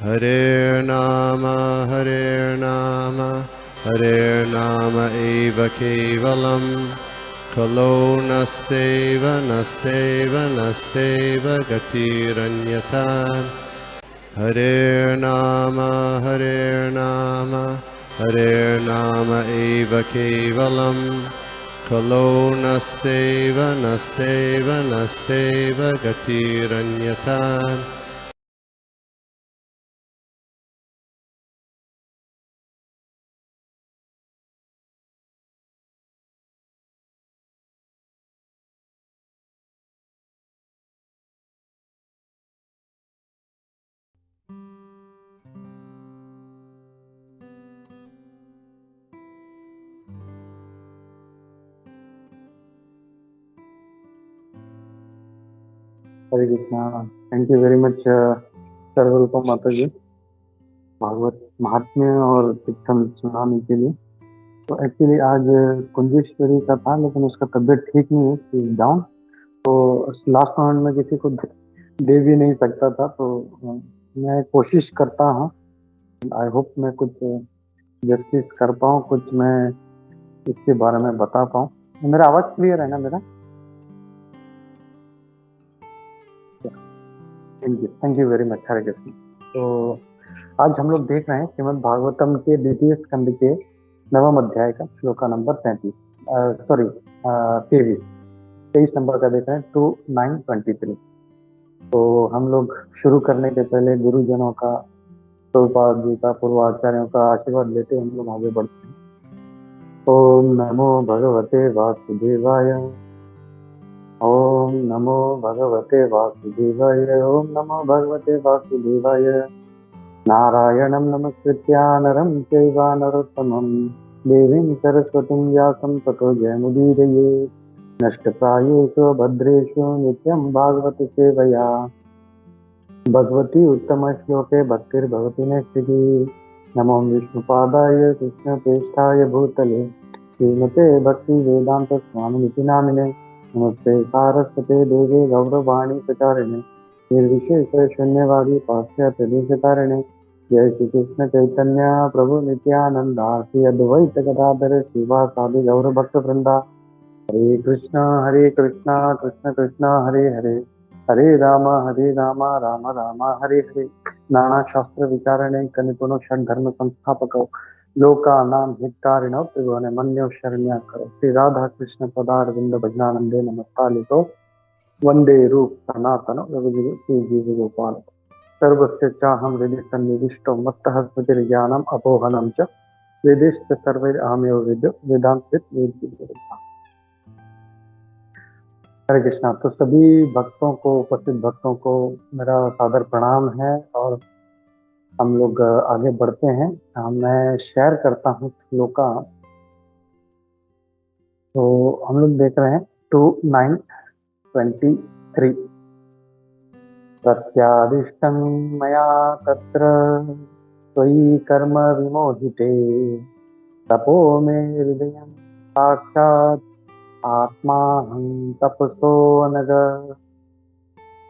Hare Nama, Hare Nama eva kevalam, Kalo nasteva, nasteva, nasteva gatiranyata. Hare Nama, Hare Nama eva kevalam, Kalo nasteva, nasteva, nasteva gatiranyata. Hare Krishna. Thank you very much sir, welcome माता जी भागवत महात्म्य और कीर्तन सुनाने के लिए। तो actually आज कुंजेश्वरी का था, लेकिन उसका तबीयत ठीक नहीं है, शी इज डाउन। तो लास्ट मोमेंट में किसी को दे भी नहीं सकता था, तो मैं कोशिश करता हूँ। आई होप मैं कुछ जस्टिस कर पाऊँ, कुछ मैं इसके बारे में बता पाऊँ। मेरा आवाज क्लियर है ना मेरा? Thank you very much. Hare Krishna. तो आज हम लोग देख रहे हैं श्रीमद् भागवतम के द्वितीय स्कंद के नवम अध्याय का श्लोका नंबर 33, सॉरी 23 नंबर का देख रहे हैं 2923। तो हम लोग शुरू करने के पहले गुरुजनों का, प्रभुपाद जी का, पूर्वाचार्यों का आशीर्वाद लेते हम लोग आगे बढ़ते हैं। ओम नमो भगवते वासुदेवाय, ओम नमो भगवते वासुदेवाय, ओम नमो भगवते वासुदेवाय। नारायणं नमस्कृत्य नरं चैव नरोत्तमं देवीं सरस्वतीं व्यासं ततो जयमुदीरये। नष्टप्रायेषु भद्रेषु नित्यं भागवत सेवया भगवती उत्तमश्लोके भक्तिर्भवति नैष्ठिकी। नमो विष्णुपादाय कृष्णप्रेष्ठाय भूतले श्रीमते भक्तिवेदान्त स्वामिनिति नामिने। नमस्ते सारस्वते देवे गौरवाणी प्रचारिणे निर्विशेष शून्यवादी पाश्चात्य देशकारिणे। जय श्री कृष्ण चैतन्य प्रभु नित्यानंदा श्री अद्वैत गदाधर श्रीवासादि गौर भक्त वृंदा। हरे कृष्णा कृष्ण कृष्ण हरे हरे, हरे राम राम राम हरे हरे। नाना शास्त्र विचारणे कनिपुनो षड धर्म संस्थापक लोकानां हितकारिणो त्रिभुवन मन्यो शरण्य करो। श्री राधा कृष्ण पदारविंद भजनानंदे नमस्तालितो वंदे रूप सनातन रघुवीर श्री जीव गोपाल। सर्वस्य चाहं हृदि सन्निविष्टो मत्तः स्मृतिर्ज्ञानम् अपोहनं च वेदेश्च सर्वैरहमेव विद्यो वेदांत वेद। हरे कृष्णा। तो सभी भक्तों को, उपस्थित भक्तों को मेरा सादर प्रणाम है और हम लोग आगे बढ़ते हैं। मैं शेयर करता हूँ श्लोका। तो हम लोग देख रहे हैं 2923। प्रत्यादिष्टं मया तत्र त्वयि कर्म विमोहिते तपो मे हृदयं साक्षात् आत्माहं तपसो नग।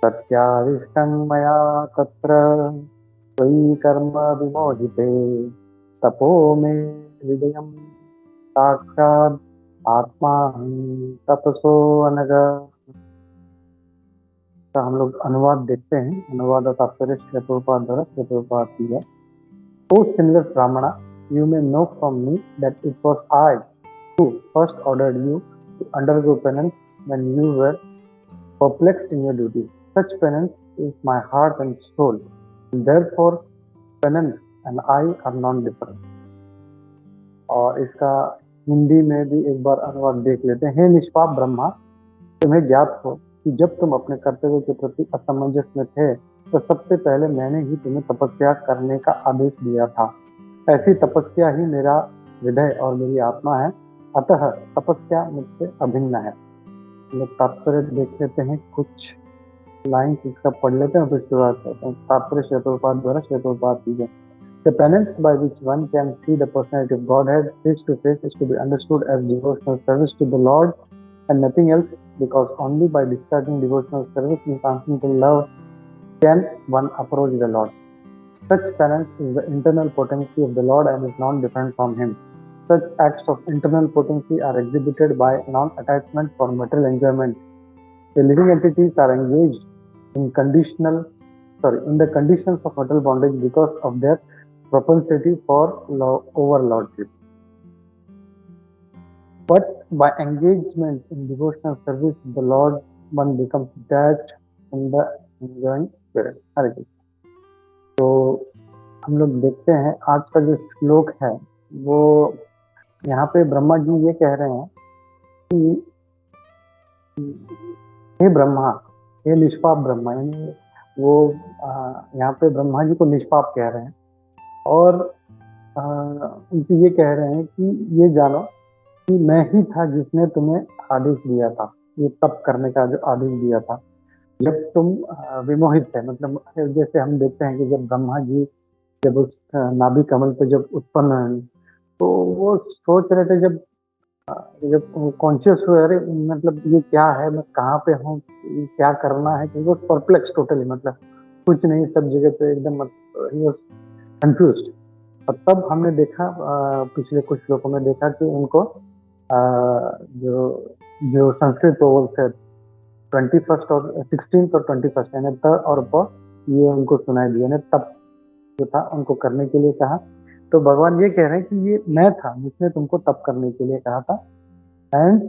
प्रत्यादिष्टं मया तत्र त्वयि कर्म विमोहिते तपो मे हृदयं साक्षात् आत्माहं तपसो नग। तो हम लोग अनुवाद देखते हैं। अनुवाद तात्पर्य श्री प्रभुपाद द्वारा श्री प्रभुपाद की है। O sinless Brahmana, you may know from me that it was I who first ordered you to undergo penance when you were perplexed in your duty. Such penance is my heart and soul, and therefore penance and I are non-different. और इसका हिंदी में भी एक बार अनुवाद देख लेते हैं। हे निष्पाप ब्रह्मा, तुम्हें ज्ञात हो कि जब तुम अपने कर्तव्य के प्रति असमंजस में थे तो सबसे पहले मैंने ही तुम्हें तपस्या करने का आदेश दिया था। ऐसी तपस्या ही मेरा हृदय और मेरी आत्मा है, अतः तपस्या मुझसे अभिन्न है। लोग तात्पर्य देख लेते हैं, कुछ लाइन इसका पढ़ लेते हैं, फिर शुरुआत करते हैं। तात्पर्य श्री प्रभुपाद द्वारा श्री प्रभुपाद की है। The penance by which one can see the personality of Godhead face to face is to be understood as devotional service to the Lord and nothing else, because only by discharging devotional service in transcendental love can one approach the Lord. Such penance is the internal potency of the Lord and is non-different from Him. Such acts of internal potency are exhibited by non-attachment for material enjoyment. The living entities are engaged in in the conditions of material bondage because of their propensity for overlordship. But by engagement in devotional service to the Lord, one becomes detached from the enjoying spirit. हरे कृष्ण। तो हम लोग देखते हैं आज का जो श्लोक है वो यहाँ पे ब्रह्मा जी ये कह रहे हैं कि हे ब्रह्मा, हे निष्पाप ब्रह्मा, यानी वो यहाँ पे ब्रह्मा जी को निष्पाप कह रहे हैं और उनसे ये कह रहे हैं कि ये जानो कि मैं ही था जिसने तुम्हें आदेश दिया था, ये तप करने का जो आदेश दिया था जब तुम विमोहित थे। मतलब जैसे हम देखते हैं कि जब ब्रह्मा जी जब उस नाभि कमल पे जब उत्पन्न हुए तो वो सोच रहे थे, जब कॉन्शियस हुए, अरे मतलब ये क्या है, मैं कहाँ पे हूँ, क्या करना है, क्योंकि वो परप्लेक्स टोटली, मतलब कुछ नहीं, सब जगह पे एकदम कंफ्यूज। और तब हमने देखा पिछले कुछ श्लोकों में देखा कि उनको जो संस्कृत ओवल्स है 21st और 16th और 21st यानी त और प, ये उनको सुनाई दिया, तब जो था उनको करने के लिए कहा। तो भगवान ये कह रहे हैं कि ये मैं था जिसने तुमको तप करने के लिए कहा था, एंड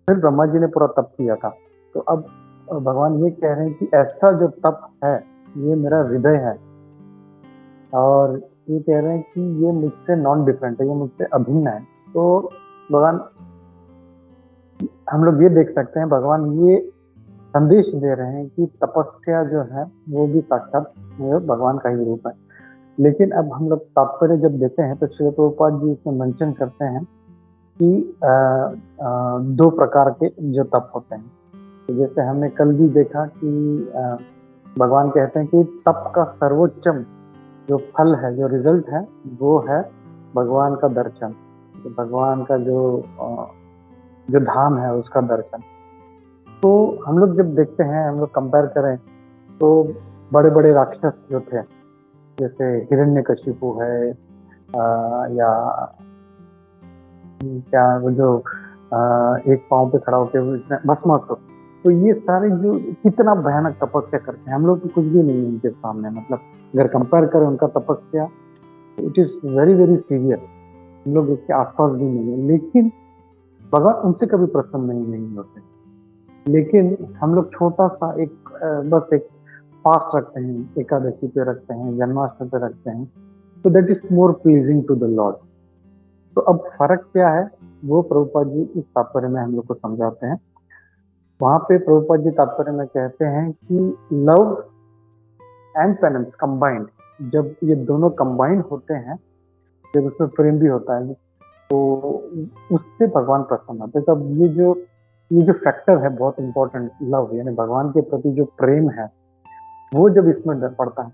फिर ब्रह्मा जी ने पूरा तप किया था। तो अब भगवान ये कह रहे हैं कि ऐसा जो तप है ये मेरा हृदय है, और ये कह रहे हैं कि ये मुझसे नॉन डिफरेंट है, ये मुझसे अभिन्न है। तो भगवान, हम लोग ये देख सकते हैं भगवान ये संदेश दे रहे हैं कि तपस्या जो है वो भी साक्षात भगवान का ही रूप है। लेकिन अब हम लोग तात्पर्य जब देते हैं तो श्री प्रभुपाद जी इसमें मेंशन करते हैं कि दो प्रकार के जो तप होते हैं। तो जैसे हमने कल भी देखा कि भगवान कहते हैं कि तप का सर्वोच्चम जो फल है, जो रिजल्ट है, वो है भगवान का दर्शन, तो भगवान का जो धाम है उसका दर्शन। तो हम लोग जब देखते हैं, हम लोग कंपेयर करें तो बड़े बड़े राक्षस जो थे, जैसे हिरण्यकशिपु है या क्या वो जो एक पांव पे खड़ा होकर भस्मासुर, तो ये सारे जो कितना भयानक तपस्या करते हैं, हम लोग तो कुछ भी नहीं है उनके सामने। मतलब अगर कंपेयर करें उनका तपस्या, it is very very severe, हम लोग उसके आसपास भी नहीं है। लेकिन भगवान उनसे कभी प्रसन्न नहीं होते। लेकिन हम लोग छोटा सा बस एक फास्ट रखते हैं, एकादशी पे रखते हैं, जन्माष्टमी पे रखते हैं, तो that is more pleasing to the lord. तो अब फर्क क्या है वो प्रभुपाद जी इस तात्पर्य में हम लोग को समझाते हैं। वहां पे प्रभुपाद जी तात्पर्य में कहते हैं कि लव एंड पेनेंस कंबाइंड, जब ये दोनों कंबाइंड होते हैं, जब उसमें प्रेम भी होता है, तो उससे भगवान प्रसन्न होते हैं। तब ये जो फैक्टर है बहुत इंपॉर्टेंट, लव यानी भगवान के प्रति जो प्रेम है, वो जब इसमें पड़ता है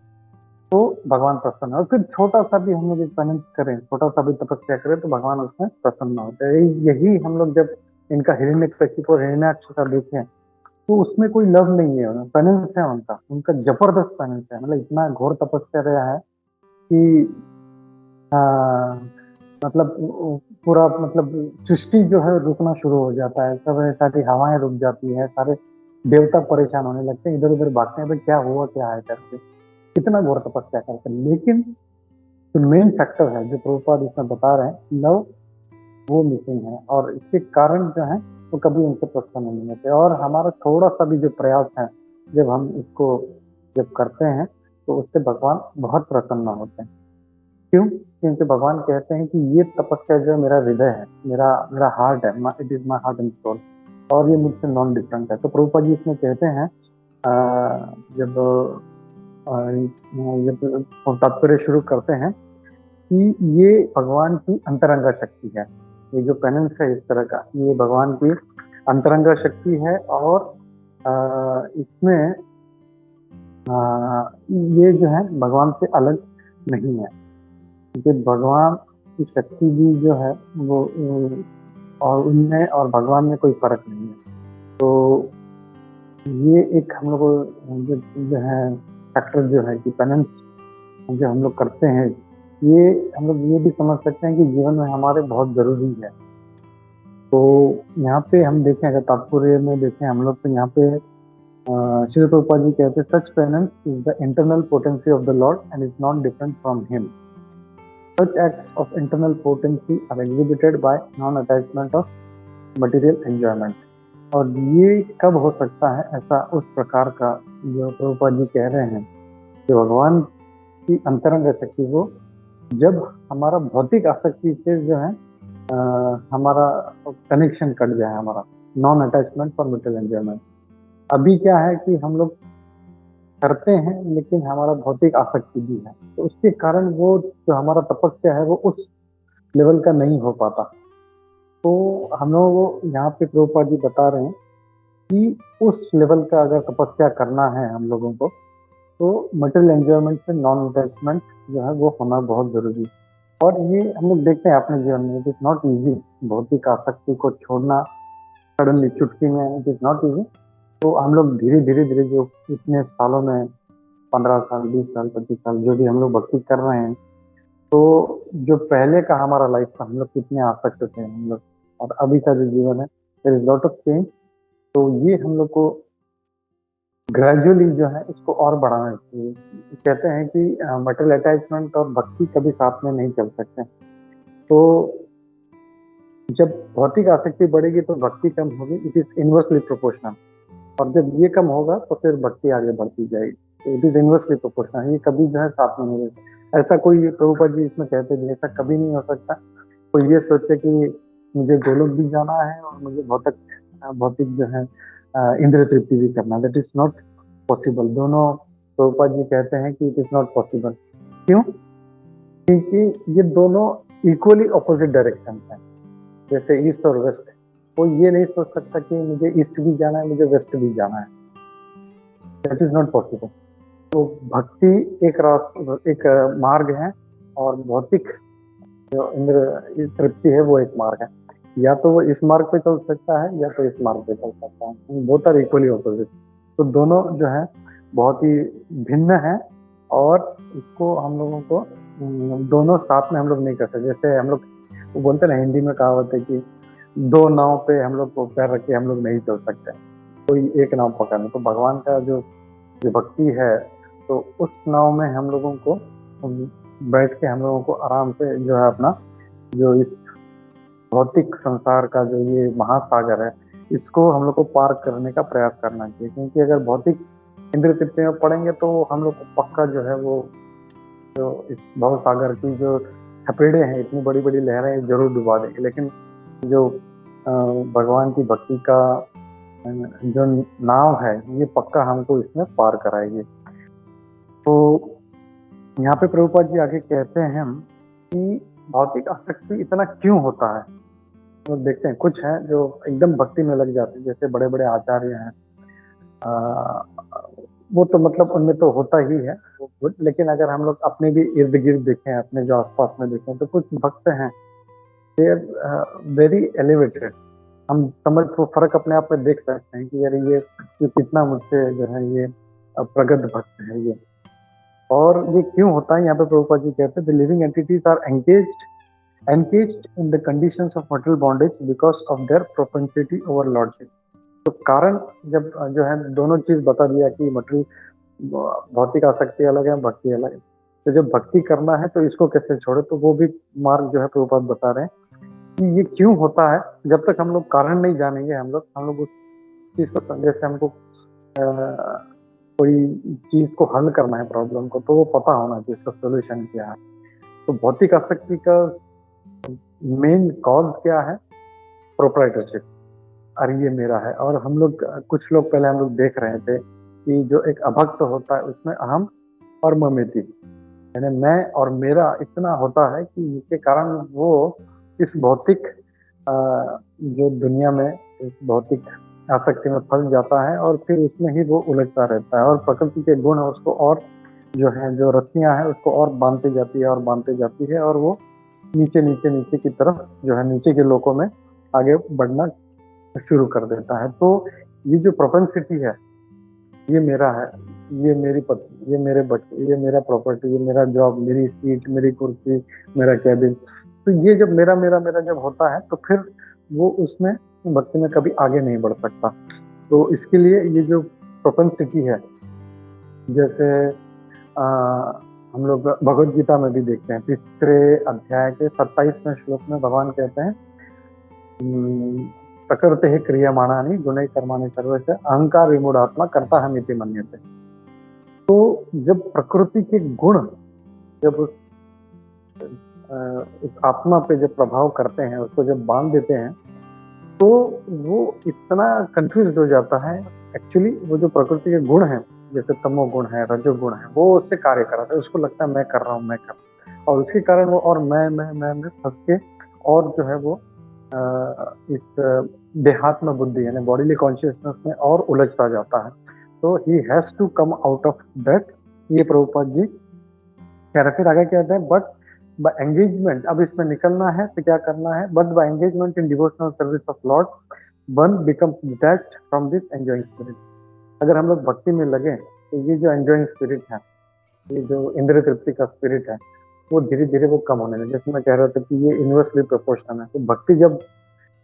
तो भगवान प्रसन्न है। और फिर छोटा सा भी हम लोग पेनेंस करें, छोटा सा भी तपस्या करें, तो भगवान उसमें प्रसन्न होते हैं। यही हम लोग जब इनका हिरण्यकशिपु और हिरण्याक्ष का देखें तो उसमें कोई लव नहीं है, पेनेंस है उनका जबरदस्त पेनेंस है। मतलब इतना घोर तपस्या रहा है कि मतलब पूरा, मतलब सृष्टि जो है रुकना शुरू हो जाता है, सब सारी हवाएं रुक जाती है, सारे देवता परेशान होने लगते हैं, इधर उधर भागते हैं, भाई क्या हुआ क्या है करके, कितना घोर तपस्या करते हैं। लेकिन जो मेन फैक्टर है जो प्रभुपाद इसमें बता रहे हैं, लव, वो मिसिंग है, और इसके कारण जो है वो कभी उनसे प्रसन्न नहीं होते। और हमारा थोड़ा सा भी जो प्रयास है, जब हम इसको जब करते हैं तो उससे भगवान बहुत प्रसन्न होते हैं। क्यों? क्योंकि भगवान कहते हैं कि ये तपस्या जो मेरा हृदय है, मेरा हार्ट है, it is my heart and soul, और ये मुझसे नॉन डिफरेंट है। तो प्रभुपाद जी इसमें कहते हैं जब तात्पर्य शुरू करते हैं कि ये भगवान की अंतरंगा शक्ति है, ये जो पेनेंस है इस तरह का, ये भगवान की अंतरंगा शक्ति है। और इसमें ये जो है भगवान से अलग नहीं है, क्योंकि भगवान की शक्ति भी जो है वो और उनमें और भगवान में कोई फर्क नहीं है। तो ये एक हम लोग जो है फैक्टर जो है कि पेनेंस जो हम लोग करते हैं, ये हम लोग ये भी समझ सकते हैं कि जीवन में हमारे बहुत ज़रूरी है। तो यहाँ पे हम देखें, अगर तात्पर्य में देखें हम लोग, तो यहाँ पे श्रील प्रभुपाद जी कहते हैं, such penance is the internal potency of the lord and is not different from him. Such acts of internal potency are exhibited by non attachment of material enjoyment. और ये कब हो सकता है ऐसा उस प्रकार का, जो प्रभुपाद जी कह रहे हैं कि भगवान की अंतरंग शक्ति को, जब हमारा भौतिक आसक्ति से जो है हमारा कनेक्शन कट जाए, हमारा non attachment for material enjoyment. अभी क्या है कि हम लोग करते हैं लेकिन हमारा भौतिक आसक्ति भी है, तो उसके कारण वो जो हमारा तपस्या है वो उस लेवल का नहीं हो पाता। तो हम लोगों को यहाँ पे प्रभुपाद जी बता रहे हैं कि उस लेवल का अगर तपस्या करना है हम लोगों को, तो मटेरियल एंजॉयमेंट से नॉन अटैचमेंट जो है वो होना बहुत जरूरी है। और ये हम लोग देखते हैं अपने जीवन में, इट इज नॉट इजी भौतिक आसक्ति को छोड़ना सडनली चुटकी में, इट इज नॉट इजी। तो हम लोग धीरे धीरे धीरे जो इतने सालों में 15 साल 20 साल 25 साल जो भी हम लोग भक्ति कर रहे हैं, तो जो पहले का हमारा लाइफ था, हम लोग कितने आसक्त थे हम लोग, और अभी का जो जीवन है, there is lot of change. तो ये हम लोग को ग्रेजुअली जो है इसको और बढ़ाना चाहिए। कहते हैं कि मटेरियल अटैचमेंट और भक्ति कभी साथ में नहीं चल सकते। तो जब भौतिक आसक्ति बढ़ेगी तो भक्ति कम होगी, इट इज इनवर्सली प्रोपोर्शनल। और जब ये कम होगा तो फिर भक्ति आगे बढ़ती जाएगी। तो इट इज इनवर्सली प्रोपोर्शनल, ये कभी जो है साथ में नहीं रहता। ऐसा कोई प्रभुपाद जी इसमें कहते भी, ऐसा कभी नहीं हो सकता कोई ये सोचे कि मुझे गोलोक भी जाना है और मुझे भौतिक भौतिक जो है इंद्रिय तृप्ति भी करना, दैट इज नॉट पॉसिबल। दोनों प्रभुपाद जी कहते हैं कि इट इज नॉट पॉसिबल। क्यों? क्योंकि ये दोनों इक्वली ऑपोजिट डायरेक्शन है, जैसे ईस्ट और वेस्ट। कोई ये नहीं सोच सकता कि मुझे ईस्ट भी जाना है, मुझे वेस्ट भी जाना है, दैट इज नॉट पॉसिबल। तो भक्ति एक रास्ता, एक मार्ग है, और भौतिक जो इंद्र तृप्ति है वो एक मार्ग है। या तो वो इस मार्ग पे चल सकता है या तो इस मार्ग पे चल सकता है, बोथ आर इक्वली ऑपोजिट। तो दोनों जो है बहुत ही भिन्न है, और इसको हम लोगों को दोनों साथ में हम लोग नहीं कर सकते। जैसे हम लोग वो बोलते हैं ना, हिंदी में कहावत है कि दो नाव पे हम लोग को पैर रख के हम लोग नहीं चल सकते, कोई एक नाव पकड़ना। तो भगवान का जो जो भक्ति है, तो उस नाव में हम लोगों को बैठ के हम लोगों को आराम से जो है अपना जो इस भौतिक संसार का जो ये महासागर है, इसको हम लोग को पार करने का प्रयास करना चाहिए। क्योंकि अगर भौतिक इंद्रिय तृप्ति में पड़ेंगे तो हम लोग को पक्का जो है वो जो इस भव सागर की जो थपेड़े हैं, इतनी बड़ी बड़ी लहरें जरूर डुबा देंगे। लेकिन जो भगवान की भक्ति का जो नाव है, ये पक्का हमको इसमें पार कराएगी। तो यहाँ पे प्रभुपाद जी आगे कहते हैं हम कि भौतिक आसक्ति इतना क्यों होता है। तो देखते हैं, कुछ है जो एकदम भक्ति में लग जाते हैं, जैसे बड़े बड़े आचार्य हैं, वो तो मतलब उनमें तो होता ही है। लेकिन अगर हम लोग अपने भी इर्द गिर्द देखें, अपने जो आसपास में देखें, तो कुछ भक्त हैं, दे आर वेरी एलिवेटेड। हम समझ वो फर्क अपने आप में देख सकते हैं कि यार ये कितना मुझसे जो है ये प्रगत भक्त है ये। और ये क्यों होता है, यहाँ पे प्रभुपाद जी कहते हैं, the living entities are engaged in the conditions of material bondage because of their propensity over lordship. तो कारण जब जो है दोनों चीज बता दिया कि मटेरियल भौतिक आसक्ति अलग है, भक्ति अलग है। तो जब भक्ति करना है तो इसको कैसे छोड़े, तो वो भी मार्ग जो है प्रभुपाद बता रहे हैं कि ये क्यों होता है। जब तक हम लोग कारण नहीं जानेंगे, हम लोग उस चीज को, जैसे हमको कोई चीज को हल करना है, प्रॉब्लम को, तो वो पता होना चाहिए इसका सोल्यूशन क्या है। तो भौतिक आसक्ति का मेन कॉज क्या है? प्रोप्राइटरशिप, अरे ये मेरा है। और हम लोग कुछ लोग पहले हम लोग देख रहे थे कि जो एक अभक्त होता है उसमें अहम और ममेति, यानी मैं और मेरा इतना होता है कि इसके कारण वो इस भौतिक जो दुनिया में इस भौतिक आसक्ति में फंस जाता है, और फिर उसमें ही वो उलझता रहता है। और प्रकृति के गुण उसको और जो है, जो रस्सियां हैं उसको और बांधती जाती है और बांधती जाती है, और वो नीचे नीचे नीचे की तरफ जो है, नीचे के लोकों में आगे बढ़ना शुरू कर देता है। तो ये जो प्रोपेंसिटी है, ये मेरा है, ये मेरी पत्नी, ये मेरे बच्चे, ये मेरा प्रॉपर्टी, ये मेरा जॉब, मेरी सीट, मेरी कुर्सी, मेरा कैबिन। तो ये जब मेरा मेरा मेरा जब होता है तो फिर वो उसमें भक्ति में कभी आगे नहीं बढ़ सकता। तो इसके लिए ये जो प्रोपेंसिटी है, जैसे आ, हम लोग भगवत गीता में भी देखते हैं, तीसरे अध्याय के 27वें श्लोक में भगवान कहते हैं, प्रकृति क्रियमाणानि गुणैः कर्माणि सर्वस्य अहंकार विमूढ़ात्मा कर्ता हमिति मन्यते। तो जब प्रकृति के गुण जब उस आत्मा पे जब प्रभाव करते हैं, उसको जब बांध देते हैं, तो वो इतना कंफ्यूज हो जाता है। एक्चुअली वो जो प्रकृति के गुण हैं, जैसे तमो गुण है, रजो गुण है, वो उससे कार्य कराता है। उसको लगता है मैं कर रहा हूँ, मैं कर रहा हूँ, और उसके कारण वो और मैं फंस के और जो है वो इस देहात्म बुद्धि यानी बॉडीली कॉन्शियसनेस में और उलझता जाता है। तो he has to come out of that. ये प्रभुपाद जी कह रहे। फिर आगे कहते हैं, बट बाय एंगेजमेंट, अब इसमें निकलना है तो क्या करना है, but by engagement in devotional service of Lord one becomes detached from this enjoying spirit. अगर हम लोग भक्ति में लगे तो ये जो एंजॉइंग स्पिरिट है, ये जो इंद्रिय तृप्ति का स्पिरिट है, वो धीरे धीरे वो कम होने लगे। जैसे मैं कह रहा था कि ये इन्वर्सली प्रोपोर्शनल है। तो भक्ति जब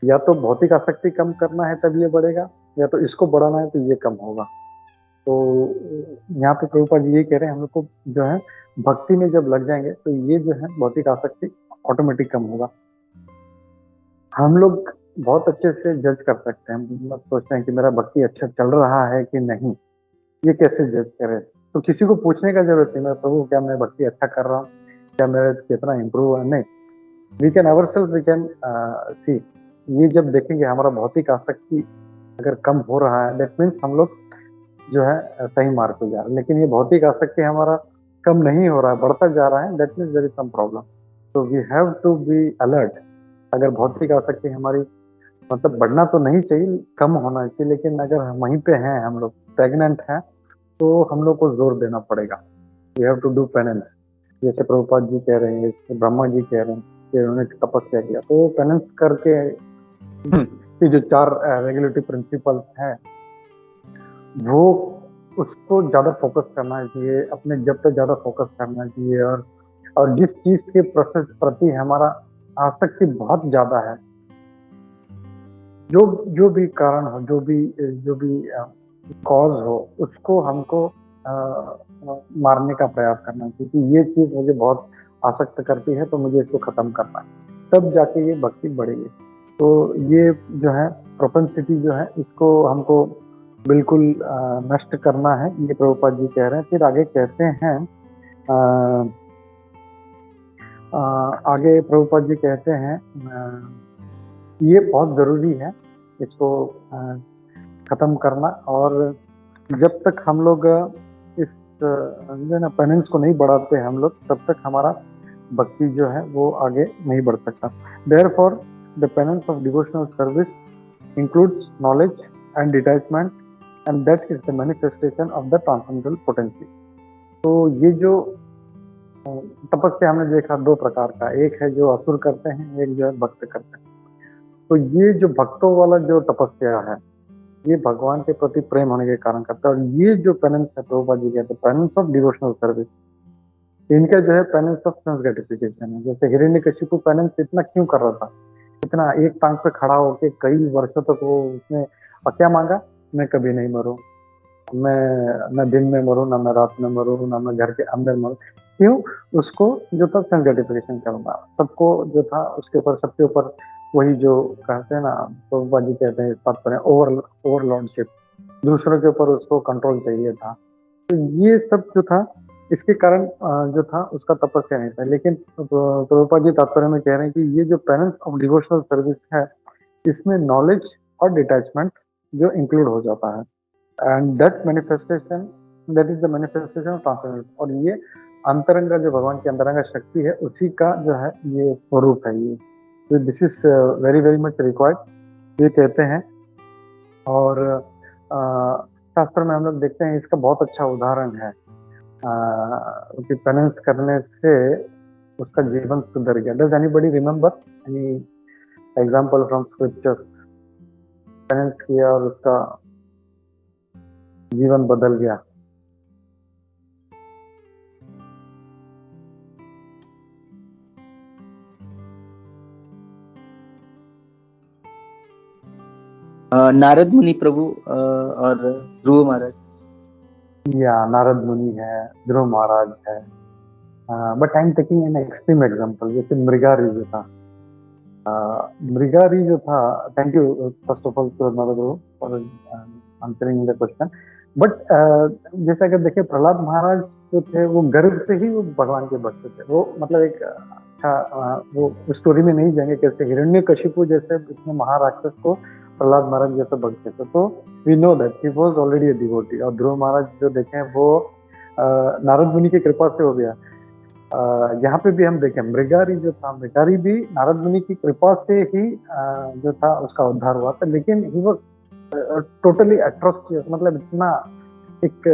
या तो भौतिक आसक्ति कम करना है तब ये बढ़ेगा, या तो इसको बढ़ाना है तो ये कम होगा। तो यहाँ पे प्रभुपाद जी ये कह रहे हैं हम लोग को जो है भक्ति में जब लग जाएंगे तो ये जो है भौतिक आसक्ति ऑटोमेटिक कम होगा। हम लोग बहुत अच्छे से जज कर सकते हैं। मतलब सोचते हैं कि मेरा भक्ति अच्छा चल रहा है कि नहीं, ये कैसे जज करें। तो किसी को पूछने का जरूरत नहीं, मैं प्रभु क्या मैं भक्ति अच्छा कर रहा हूँ, क्या मेरा कितना इम्प्रूव हुआ, नहीं। We can our self we can see. ये जब देखेंगे हमारा भौतिक आसक्ति अगर कम हो रहा है, दैट मीन्स हम लोग जो है सही मार्ग पे जा रहे हैं। लेकिन ये भौतिक आसक्ति हमारा कम नहीं हो रहा है, बढ़ता जा रहा है, that means there is some problem. तो we have to be alert. अगर भौतिक आसक्ति हमारी मतलब बढ़ना तो नहीं चाहिए, कम होना चाहिए, लेकिन अगर हम वहीं पे हैं, हम लोग प्रेग्नेंट हैं, तो हम लोग को जोर देना पड़ेगा। We have to do penance. जैसे प्रभुपाद जी कह रहे हैं, जैसे ब्रह्मा जी कह रहे हैं कि उन्होंने तपस्या किया, तो पेनेंस करके ये जो 4 रेगुलेटरी प्रिंसिपल्स हैं, वो उसको ज्यादा फोकस करना चाहिए, अपने जब पे ज्यादा फोकस करना चाहिए। और जिस चीज के प्रोसेस प्रति हमारा आसक्ति बहुत ज्यादा है, जो जो भी कारण हो, जो भी कॉज हो, उसको हमको मारने का प्रयास करना चाहिए कि ये चीज मुझे बहुत आसक्त करती है, तो मुझे इसको खत्म करना है, तब जाके ये भक्ति बढ़ेगी। तो ये जो है प्रोपेंसिटी जो है, इसको हमको बिल्कुल नष्ट करना है, ये प्रभुपाद जी कह रहे हैं। फिर आगे कहते हैं आगे प्रभुपाद जी कहते हैं ये बहुत जरूरी है इसको खत्म करना। और जब तक हम लोग इस जो ना पेनेंस को नहीं बढ़ाते हम लोग, तब तक हमारा भक्ति जो है वो आगे नहीं बढ़ सकता। Therefore the penance of devotional service includes knowledge and detachment, and that is the manifestation of the transcendental potential. तो ये जो तपस्या हमने देखा 2 प्रकार का, एक है जो असुर करते हैं, एक जो है भक्त करते हैं। तो ये जो भक्तों वाला जो तपस्या है, ये भगवान के प्रति प्रेम होने के कारण करता है। और ये जो पेनेंस है, प्रभुपाद जी कहते हैं पेनेंस ऑफ डिवोशनल सर्विस, इनका जो है पेनेंस ऑफ सेंस ग्रेटिफिकेशन है। जैसे हिरण्यकशिपु पेनेंस इतना क्यों कर रहा था, इतना एक टांग पे खड़ा होके कई वर्षों तक वो उसने क्या मांगा, मैं कभी नहीं मरूं, मैं न दिन में मरूं, ना मैं रात में मरूं, ना मैं घर के अंदर मरूं। क्यों? उसको जो था सेंस ग्रेटिफिकेशन करना, सबको जो था उसके ऊपर, सबके ऊपर वही जो कहते हैं ना, प्रभुपाद जी कहते हैं इस बात पर ओवरलॉर्डशिप, दूसरों के ऊपर उसको कंट्रोल चाहिए था। तो ये सब जो था, इसके कारण जो था उसका तपस्या नहीं था। लेकिन प्रभुपाद जी तात्पर्य में कह रहे हैं कि ये जो पेनेंस ऑफ डिवोशनल सर्विस है, इसमें नॉलेज और डिटैचमेंट जो इंक्लूड हो जाता है, and that manifestation, that is the manifestation of transcendence. और ये अंतरंगा जो भगवान की अंतरंगा शक्ति है, उसी का जो है ये स्वरूप है ये। तो this is very very much required, ये कहते हैं। और शास्त्र में हम लोग देखते हैं इसका बहुत अच्छा उदाहरण है कि पेनेंस करने से उसका जीवन सुधर गया। Does anybody remember any example from scripture? Penance किया और उसका जीवन बदल गया। नारद मुनि प्रभु और ध्रुव महाराज। या नारद मुनि है, ध्रुव महाराज है, but I am taking an extreme example, जैसे मृगारी जो था। मृगारी जो था, thank you first of all to Narada guru for answering the question. But जैसे अगर देखिए प्रहलाद महाराज जो थे वो गर्भ से ही वो भगवान के भक्त थे। वो मतलब एक अच्छा वो स्टोरी में नहीं जाएंगे कैसे हिरण्यकशिपु जैसे इतने महाराक्षस को प्रहलाद महाराज जैसे भक्त थे। तो we know that he was already a devotee. और ध्रुव महाराज जो देखें वो नारद मुनि की कृपा से हो गया। यहाँ पे भी हम देखें मृगारी जो था, मृगारी भी नारद मुनि की कृपा से ही जो था उसका उद्धार हुआ था। लेकिन ही वाज टोटली अट्रोसियस, मतलब इतना एक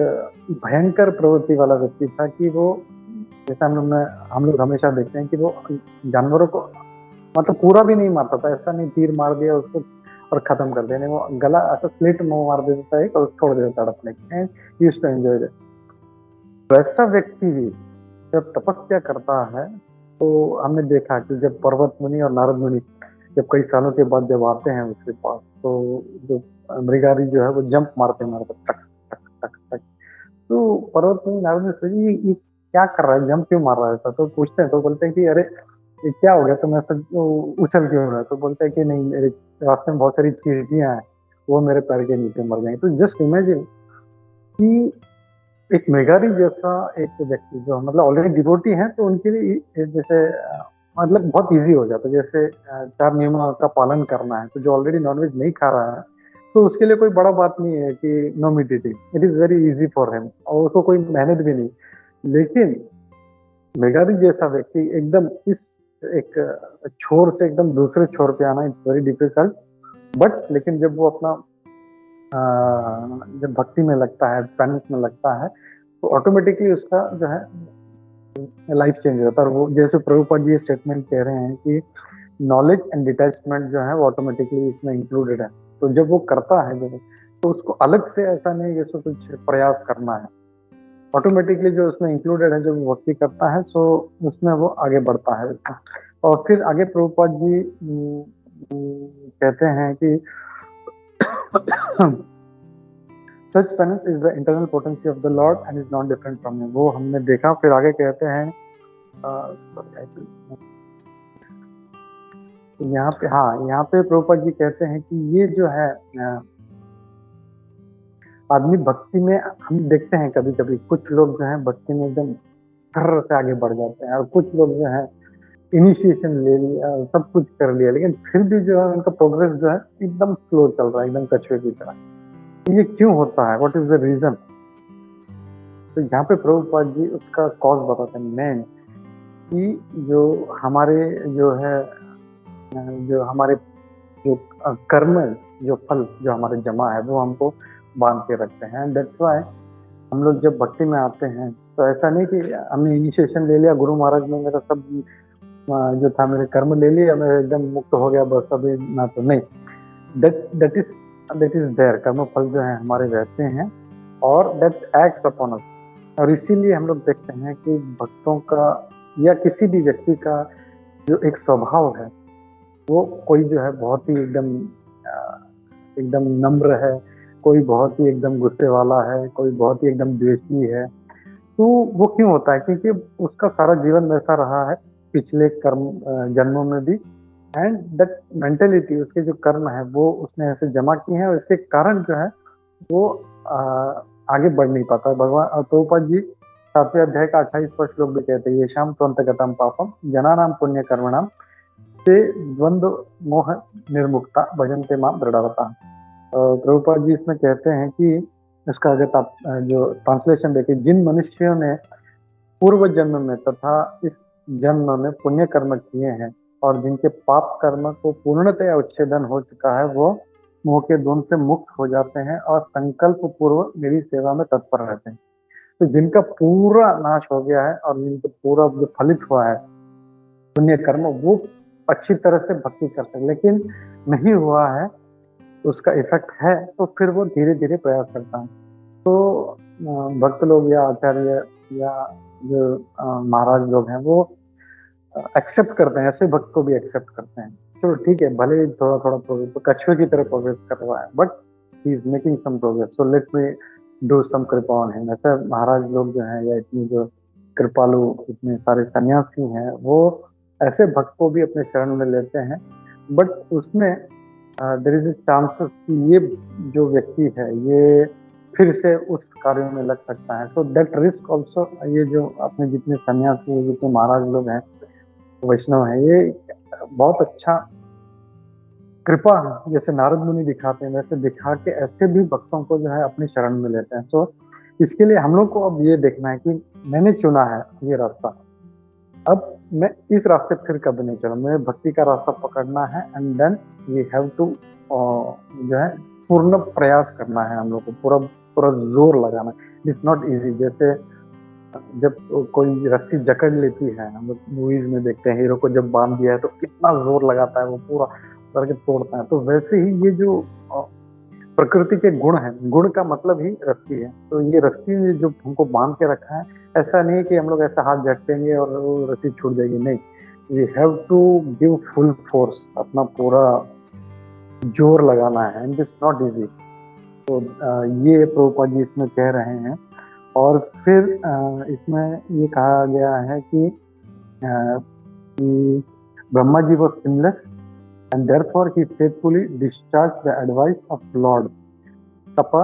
भयंकर प्रवृत्ति वाला व्यक्ति था कि वो, जैसे हम लोग हमेशा देखते हैं कि वो जानवरों को मतलब पूरा भी नहीं मारता था। ऐसा नहीं तीर मार दिया उसको और खत्म कर देने, वो गला ऐसा स्लिट मार देता है और छोड़ देता तड़पने की। And he used to enjoy that. वैसा व्यक्ति भी जब तपस्या करता है तो हमने देखा कि जब पर्वत मुनि और नारद मुनि जब कई सालों के बाद जब आते हैं उसके पास, तो जो मृगारी जो है वो जंप मारते मारते टक टक टक टक। तो पर्वत मुनि नारद मुनि सोचे ये क्या कर रहा है, जंप क्यों मार रहा है ऐसा। तो पूछते हैं तो बोलते हैं कि अरे ये क्या हो गया, तुम ऐसा उछल क्यों रहा है। तो बोलते हैं कि नहीं, मेरे रास्ते में बहुत सारी चींटियां हैं, वो मेरे पैर के नीचे मर जाएंगी। तो जस्ट इमेजिन कि एक मेघारी जैसा एक व्यक्ति जो मतलब ऑलरेडी डिवोटी है, तो उनके लिए जैसे मतलब बहुत इजी हो जाता है। जैसे 4 नियमों का पालन करना है, तो जो ऑलरेडी नॉनवेज नहीं खा रहा है तो उसके लिए कोई बड़ा बात नहीं है कि no meat eating, it is very easy for him, और उसको कोई मेहनत भी नहीं। लेकिन मेघारी जैसा व्यक्ति एकदम इस एक छोर से एकदम दूसरे छोर पे आना इट्स वेरी डिफिकल्ट। बट लेकिन जब वो अपना जब भक्ति में लगता है, पेनिस में लगता है, तो ऑटोमेटिकली उसका जो है लाइफ चेंज हो जाता है। और वो जैसे प्रभुपाद जी स्टेटमेंट कह रहे हैं कि नॉलेज एंड डिटैचमेंट जो है वो ऑटोमेटिकली इसमें इंक्लूडेड है। तो जब वो करता है जब, तो उसको अलग से ऐसा नहीं कि उसको कुछ प्रयास करना है, ऑटोमेटिकली जो उसमें इंक्लूडेड है, जो वो भक्ति करता है सो उसमें वो आगे बढ़ता है। और फिर आगे प्रभुपाद जी कहते हैं कि Such penance is the internal potency of the Lord and is not different from him। वो हमने देखा। फिर आगे कहते हैं यहाँ पे, हाँ यहाँ पे प्रभुपाद जी कहते हैं कि ये जो है आदमी भक्ति में, हम देखते हैं कभी कभी कुछ लोग जो है भक्ति में एकदम फर्र से आगे बढ़ जाते हैं, और कुछ लोग जो है इनिशिएशन ले लिया, सब कुछ कर लिया, लेकिन फिर भी जो है उनका प्रोग्रेस जो है एकदम स्लो चल रहा है, एकदम कछुए की तरह। ये क्यों होता है, व्हाट इज द रीजन। तो यहाँ पे प्रभुपाद जी उसका कॉज बताते हैं मेन, कि जो हमारे जो है जो हमारे जो कर्म, जो फल जो हमारे जमा है वो हमको बांध के रखते हैं। दैट्स व्हाई हम लोग जब भक्ति में आते हैं तो ऐसा नहीं कि हमने इनिशिएशन ले लिया, गुरु महाराज ने मेरा सब जो था मेरे कर्म ले लिया, मैं एकदम मुक्त हो गया बस अभी ना, तो नहीं। दैट इज देयर, कर्म फल जो है हमारे रहते हैं और दैट एक्ट्स अपॉन अस। और इसीलिए हम लोग देखते हैं कि भक्तों का या किसी भी व्यक्ति का जो एक स्वभाव है, वो कोई जो है बहुत ही एकदम नम्र है, कोई बहुत ही एकदम गुस्से वाला है, कोई बहुत ही एकदम द्वेषी है। तो वो क्यों होता है, क्योंकि उसका सारा जीवन वैसा रहा है पिछले कर्म जन्मों में भी, एंड दैट मेंटेलिटी, उसके जो कर्म है वो उसने ऐसे जमा किए हैं, और इसके कारण जो है वो आगे बढ़ नहीं पाता। भगवान प्रभुपाद जी 7वें अध्याय का 28वां श्लोक भी कहते हैं, ये शाम त्वंतगतम पापम जनानाम पुण्य कर्मणाम से द्वंद्व मोह निर्मुक्ता भजन्ते मां दृढ़वता। प्रभुपाद जी इसमें कहते हैं कि इसका अगर आप जो ट्रांसलेशन देखें, जिन मनुष्यों ने पूर्व जन्म में तथा इस जन्म में पुण्य कर्म किए हैं और जिनके पाप कर्म को पूर्णतया उच्छेदन हो चुका है, वो मोह के द्वंद से मुक्त हो जाते हैं और संकल्प पूर्व मेरी सेवा में तत्पर रहते हैं। तो जिनका पूरा नाश हो गया है और जिनका पूरा जो फलित हुआ है पुण्य कर्म, वो अच्छी तरह से भक्ति करते हैं, लेकिन नहीं हुआ है, उसका इफेक्ट है, तो फिर वो धीरे धीरे प्रयास करता है। तो भक्त लोग या आचार्य या जो महाराज लोग हैं वो एक्सेप्ट करते हैं, ऐसे भक्त को भी एक्सेप्ट करते हैं चलो ठीक है, भले ही थोड़ा थोड़ा प्रोग्रेस, तो कछुए की तरह प्रोग्रेस कर रहा है, but he is making some progress, so let me do some kripa on him. ऐसे महाराज लोग जो हैं, या इतनी जो कृपालु इतने सारे सन्यासी हैं, वो ऐसे भक्त को भी अपने शरण में लेते हैं, बट उसमें देर इज ए चांसेस कि ये जो व्यक्ति है ये फिर से उस कार्य में लग सकता है। सो दैट रिस्क ऑल्सो, ये जो अपने जितने सन्यासी, जितने महाराज लोग हैं, वैष्णव हैं, ये बहुत अच्छा कृपा जैसे नारद मुनि दिखाते हैं, वैसे दिखा के ऐसे भी भक्तों को जो है अपनी शरण में लेते हैं। तो इसके लिए हम लोग को अब ये देखना है कि मैंने चुना है ये रास्ता, अब मैं इस रास्ते फिर कभी नहीं चलूँ, मुझे भक्ति का रास्ता पकड़ना है, and then we have to जो है पूर्ण प्रयास करना है, हम लोग को पूरा पूरा जोर लगाना है। It's not easy. जैसे जब कोई रस्सी जकड़ लेती है, हम लोग मूवीज में देखते हैं, हीरो को जब बांध दिया है तो कितना जोर लगाता है, वो पूरा करके तोड़ता है। तो वैसे ही ये जो प्रकृति के गुण है, गुण का मतलब ही रस्सी है। तो ये रस्सी ने जो हमको बांध के रखा है, ऐसा नहीं है कि हम लोग ऐसा हाथ झटकेंगे और वो रस्सी छूट जाएगी, नहीं। We have to give full force, अपना पूरा जोर लगाना है, एंड इट्स नॉट इजी। तो ये प्रभुपाद जी इसमें कह रहे हैं। और फिर इसमें ये कहा गया है कि Brahma ji was sinless and therefore he faithfully discharged the advice of Lord Tapa,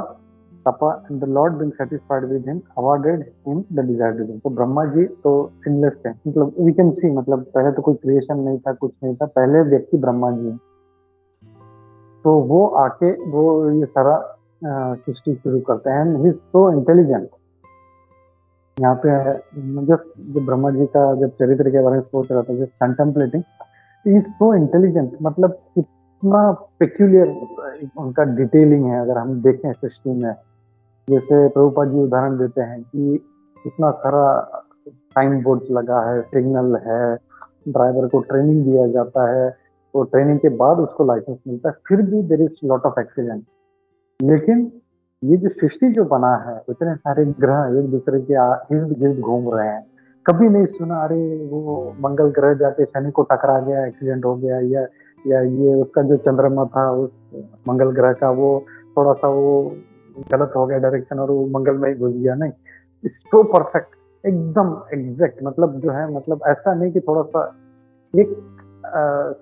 and the Lord being satisfied with him awarded him the desired reward। तो ब्रह्मा जी तो सिनलेस थे, मतलब वी कैन सी, मतलब पहले तो कोई क्रिएशन नहीं था, कुछ नहीं था, पहले व्यक्ति ब्रह्मा जी हैं। तो वो आके वो ये सारा सृष्टि शुरू करते हैं, ही इज सो इंटेलिजेंट। यहाँ पे जब ब्रह्मा जी का जब चरित्र के बारे में सोच रहा था, जब कंटेम्पलेटिंग, इज सो इंटेलिजेंट, मतलब कितना पेक्यूलियर उनका डिटेलिंग है। अगर हम देखें सृष्टि में, जैसे प्रभुपाद जी उदाहरण देते हैं कि इतना सारा साइन बोर्ड लगा है, सिग्नल है, ड्राइवर को ट्रेनिंग दिया जाता है, तो ट्रेनिंग के बाद उसको लाइसेंस मिलता है, फिर भी there is lot of accident. लेकिन ये जो सृष्टि जो बना है, इतने सारे ग्रह एक दूसरे के इर्द गिर्द घूम रहे हैं, कभी नहीं सुना अरे वो मंगल ग्रह जाके शनि को टकरा गया, एक्सीडेंट हो गया, या ये उसका जो चंद्रमा था उस मंगल ग्रह का, वो थोड़ा सा वो गलत हो गया डायरेक्शन और वो मंगल में ही घुस गया। नहीं, सो परफेक्ट, एकदम एग्जैक्ट, मतलब जो है, मतलब ऐसा नहीं कि थोड़ा सा एक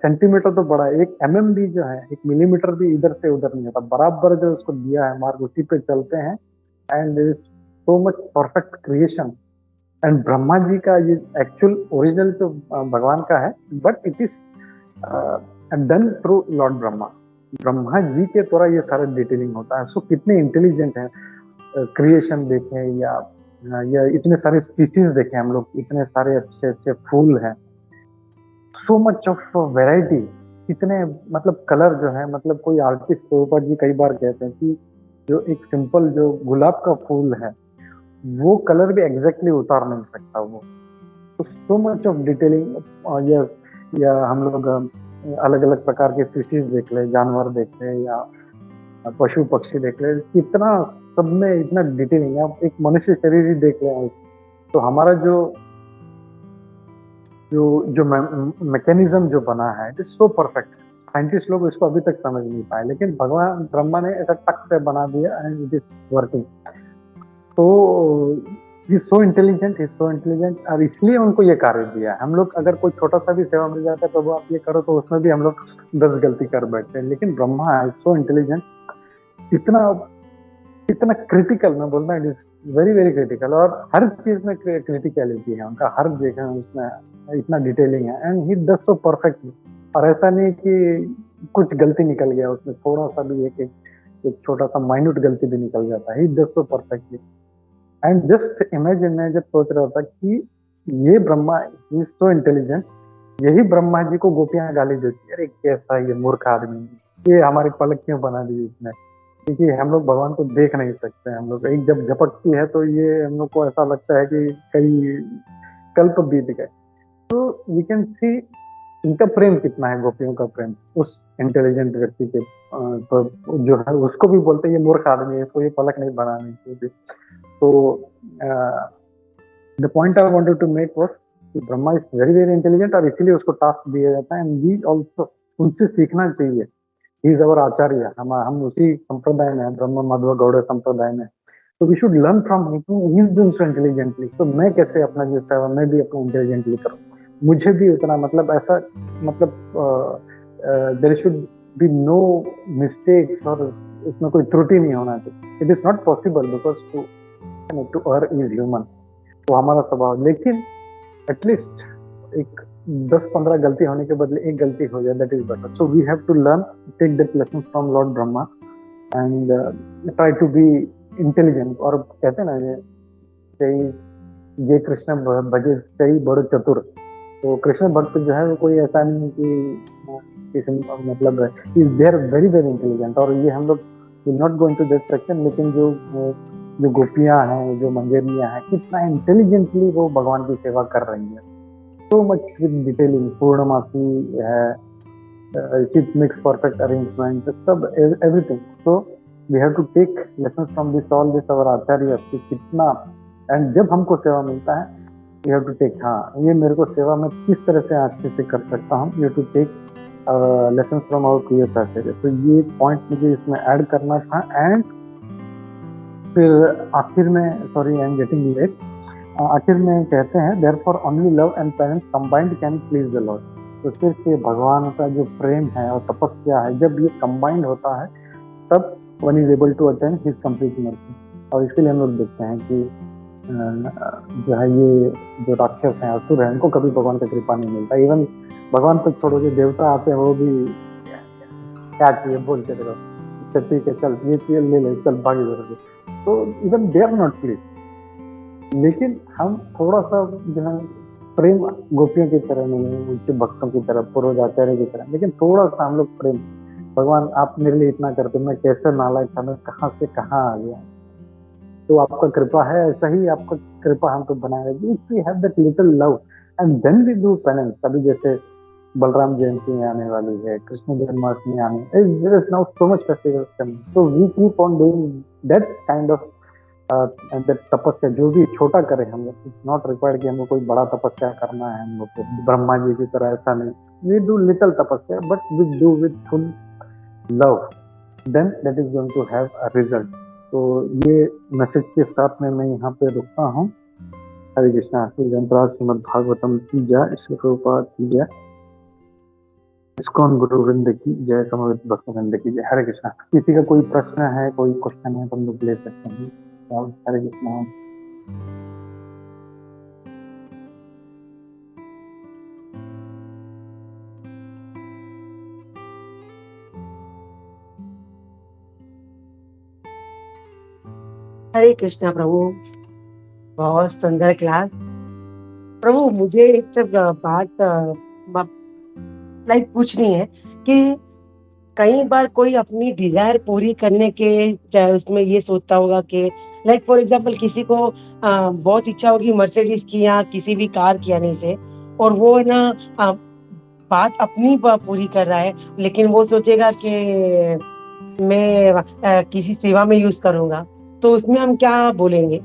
सेंटीमीटर तो बड़ा है, एक mm भी जो है, एक मिलीमीटर भी इधर से उधर नहीं होता, बराबर जो उसको दिया है मार्ग, उसी पे चलते हैं, and is so much perfect creation. And Brahma ji का ये एक्चुअल ओरिजिनल तो भगवान का है, but it is done through lord Brahma. Brahma ji के द्वारा ये सारा डिटेलिंग होता है। सो कितने इंटेलिजेंट है, क्रिएशन देखें या इतने सारे स्पीसीज देखें हम लोग, इतने सारे अच्छे अच्छे फूल हैं, सो मच ऑफ वेराइटी, कितने मतलब कलर जो है, मतलब कोई आर्टिस्ट के ऊपर जी कई बार कहते हैं कि जो एक सिंपल जो गुलाब का फूल है, वो कलर भी एग्जैक्टली उतार नहीं सकता वो। तो सो मच ऑफ डिटेलिंग। या हम लोग अलग अलग प्रकार के स्पीसीज देख ले, जानवर देख ले, या पशु पक्षी देख ले, कितना सब में इतना डिटेलिंग है। आप एक मनुष्य शरीर ही देख ले, तो हमारा जो मैकेनिज्म जो बना है, it is so perfect. Scientist लोग इसको अभी तक समझ नहीं पाए, लेकिन भगवान ब्रह्मा ने ऐसा टक से बना दिया, एंड इट इज वर्किंग। तो ही सो इंटेलिजेंट, और इसलिए उनको ये कार्य दिया है। हम लोग अगर कोई छोटा सा भी सेवा मिल जाता है, प्रभु आप ये करो, तो उसमें भी हम लोग 10 गलती कर बैठते हैं। लेकिन ब्रह्मा है सो इंटेलिजेंट, इतना क्रिटिकल, मैं बोलता हूँ, it is very very critical. और हर चीज में क्रिटिकलिटी है उनका, हर जगह उसमें इतना डिटेलिंग है, and he does so perfectly. और ऐसा नहीं कि कुछ गलती निकल गया उसमें, थोड़ा सा भी एक छोटा सा माइन्यूट गलती भी निकल जाता है, he does so perfectly. And just imagine, मैं जब सोच रहा था कि ये ब्रह्मा इज सो इंटेलिजेंट, यही ब्रह्मा जी को गोपियां गाली देती है, अरे कैसा ये मूर्ख आदमी, ये हमारी पलक क्यों बना दी इसने, क्योंकि हम लोग भगवान को देख नहीं सकते। हम लोग एक जब झपकती है तो ये हम लोग को ऐसा लगता है कि कई कल्प बीत गए। तो वी कैन सी इनका प्रेम कितना है, गोपियों का प्रेम उस इंटेलिजेंट व्यक्ति के तो जो है, उसको भी बोलते ये मूर्ख आदमी है, इसको ये पलक नहीं बनानी चाहिए। तो the point I wanted to make was कि Brahma is very very intelligent, और इसीलिए उसको टास्क दिया जाता है। एंड वी आल्सो उनसे सीखना चाहिए। ही इज अवर आचार्य, हम उसी संप्रदाय में हैं, ब्रह्म माधव गौड़ संप्रदाय में। तो we should learn from him, he is doing so intelligently. तो मैं कैसे अपना जो सेवा मैं भी अपना इंटेलिजेंटली करूँ, मुझे भी उतना मतलब ऐसा मतलब there should be no mistakes, और इसमें कोई त्रुटि नहीं होना चाहिए। It is not possible because to err is human, वो हमारा स्वभाव। लेकिन एटलीस्ट एक 10-15 गलती होने के बदले एक गलती हो जाए, that is better. So we have to learn, take that lesson from lord Brahma and try to be intelligent. और कहते हैं ना ये कृष्ण भजे कई बड़े चतुर। तो कृष्ण भक्त जो है वो कोई ऐसा नहीं है कि मतलब is there very very intelligent. और ये हम लोग will not go into that section, लेकिन जो गोपियां हैं, जो मंजरियां हैं, कितना इंटेलिजेंटली वो भगवान की सेवा कर रही है। सो मच विद डिटेलिंग, पूर्णमासी है, it makes perfect arrangement, सब everything. So we have to take lessons from this all this our आचार्य कि कितना। एंड जब हमको सेवा मिलता है you have to take, हाँ ये मेरे को सेवा में किस तरह से अच्छे से कर सकता हूँ, you have to take lessons from our previous आचार्य। तो ये पॉइंट मुझे इसमें ऐड करना था। एंड फिर आखिर में, sorry I am getting late, आखिर में कहते हैं therefore only love and penance combined can please the Lord। तो सिर्फ ये भगवान का जो प्रेम है और तपस्या है, जब ये कंबाइंड होता है तब one is able to attain his complete mercy. और इसके लिए हम लोग देखते हैं कि जो है ये जो राक्षस हैं, असुर हैं, इनको कभी भगवान का कृपा नहीं मिलता। इवन भगवान तक छोड़ो, जो देवता आते हैं वो भी क्या चाहिए बोलते रहो, ठीक है चल ये चीज ले ले, चल भागी जरूर। तो even they are not please. लेकिन हम थोड़ा सा जो है प्रेम गोपियों की तरह नहीं, उनके भक्तों की तरह, पूर्वजाचार्य की तरह, लेकिन थोड़ा सा हम लोग प्रेम, भगवान आप मेरे लिए इतना करते, मैं कैसे नालायक था, मैं कहाँ से कहाँ आ गया। तो आपका कृपा है, ऐसा ही आपका कृपा हमको बनाएगा। If we have that little love and then we do penance. अभी जैसे बलराम जयंती आने वाली है, कृष्ण जन्माष्टमी आने, there is now so much festivals coming, so we keep on doing that kind of tapasya. जो भी छोटा करें हम लोग, इट्स नॉट रिक्वायर्ड कि हमको कोई बड़ा तपस्या करना है हम लोग को ब्रह्मा जी की तरह, ऐसा नहीं। We do little tapasya but we do with full love, then that is going to have a result. तो ये मैसेज के साथ में मैं यहाँ पे रुकता हूँ। हरे कृष्णा। श्री ग्रंथराज श्रीमद् भागवतम की जय, श्री प्रभुपाद की जय, इस्कॉन गुरु वृंद की जय, समवेत भक्त वृंद की जय। हरे कृष्णा। किसी का कोई प्रश्न है, कोई क्वेश्चन है तो हम लोग ले सकते हैं। हरे कृष्णा। हरे कृष्णा प्रभु, बहुत सुंदर क्लास। प्रभु मुझे एक सब बात लाइक पूछनी है कि कई बार कोई अपनी डिजायर पूरी करने के चाहे उसमें ये सोचता होगा कि लाइक फॉर एग्जांपल किसी को बहुत इच्छा होगी मर्सिडीज की या किसी भी कार की आने से, और वो ना बात अपनी पूरी कर रहा है, लेकिन वो सोचेगा कि मैं किसी सेवा में यूज करूंगा, तो उसमें हम क्या बोलेंगे?